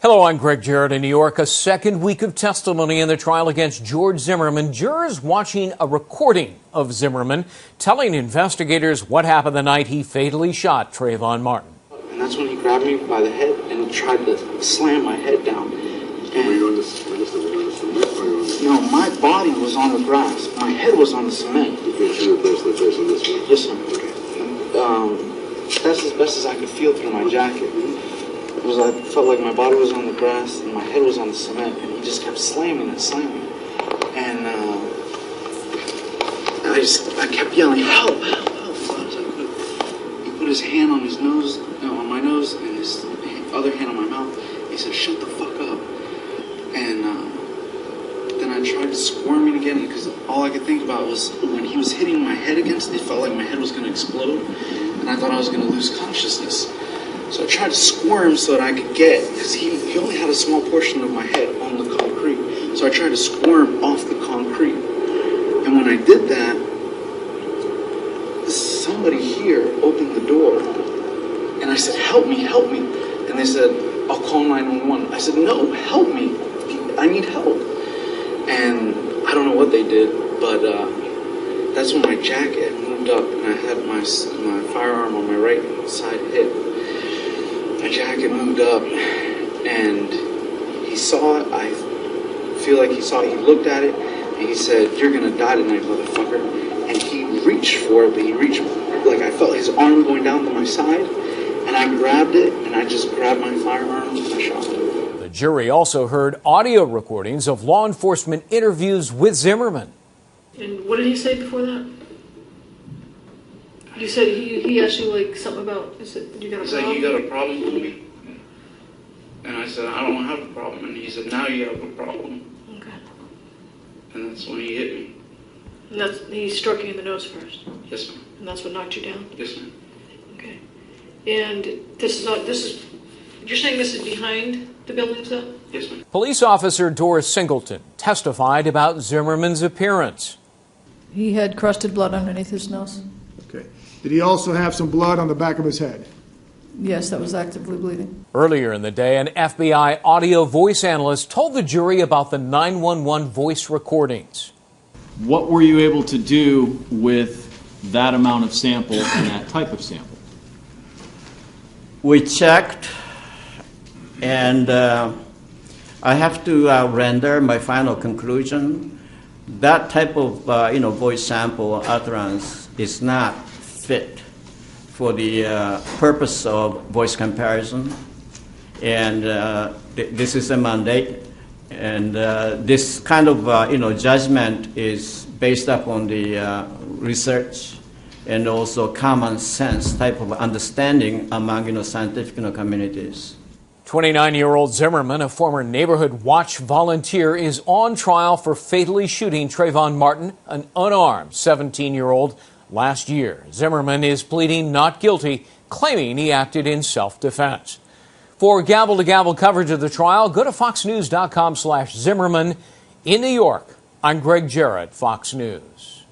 Hello, I'm Greg Jarrett in New York. A second week of testimony in the trial against George Zimmerman. Jurors watching a recording of Zimmerman telling investigators what happened the night he fatally shot Trayvon Martin. And that's when he grabbed me by the head and tried to slam my head down. And were you on the cement? No, my body was on the grass. My head was on the cement. You can see the place like this on this one? Yes, sir. Okay. That's as best as I could feel through my jacket. I felt like my body was on the grass and my head was on the cement, and he just kept slamming and slamming. And I kept yelling, help, help, help, as loud as I could. He put his hand on his nose, on my nose, and his other hand on my mouth. He said, shut the fuck up. And then I tried squirming again, because all I could think about was when he was hitting my head against it, felt like my head was going to explode, and I thought I was going to lose consciousness. So I tried to squirm so that I could get, because he only had a small portion of my head on the concrete. So I tried to squirm off the concrete. And when I did that, somebody here opened the door. And I said, help me, help me. And they said, I'll call 911. I said, no, help me. I need help. And I don't know what they did, but that's when my jacket moved up and I had my firearm on my right side hip. My jacket moved up, and he saw it. I feel like he saw it. He looked at it, and he said, you're going to die tonight, motherfucker. And he reached for it, but he reached, like I felt his arm going down to my side, and I grabbed it, and I just grabbed my firearm, and I shot him. The jury also heard audio recordings of law enforcement interviews with Zimmerman. And what did he say before that? You said he asked you like something about, you got a problem? He said, you got a problem with me? And I said, I don't have a problem. And he said, now you have a problem. Okay. And that's when he hit me. And he struck you in the nose first? Yes, ma'am. And that's what knocked you down? Yes, ma'am. Okay. And you're saying this is behind the building itself? Yes, ma'am. Police officer Doris Singleton testified about Zimmerman's appearance. He had crusted blood underneath his nose. Okay. Did he also have some blood on the back of his head? Yes, that was actively bleeding. Earlier in the day, an FBI audio voice analyst told the jury about the 911 voice recordings. What were you able to do with that amount of sample and that type of sample? We checked, and I have to render my final conclusion. That type of voice sample utterance is not fit for the purpose of voice comparison, and this is a mandate, and this kind of judgment is based upon the research and also common sense type of understanding among scientific communities. 29-year-old Zimmerman, a former neighborhood watch volunteer, is on trial for fatally shooting Trayvon Martin, an unarmed 17-year-old, last year. Zimmerman is pleading not guilty, claiming he acted in self-defense. For gavel-to-gavel coverage of the trial, go to foxnews.com/Zimmerman. In New York, I'm Greg Jarrett, Fox News.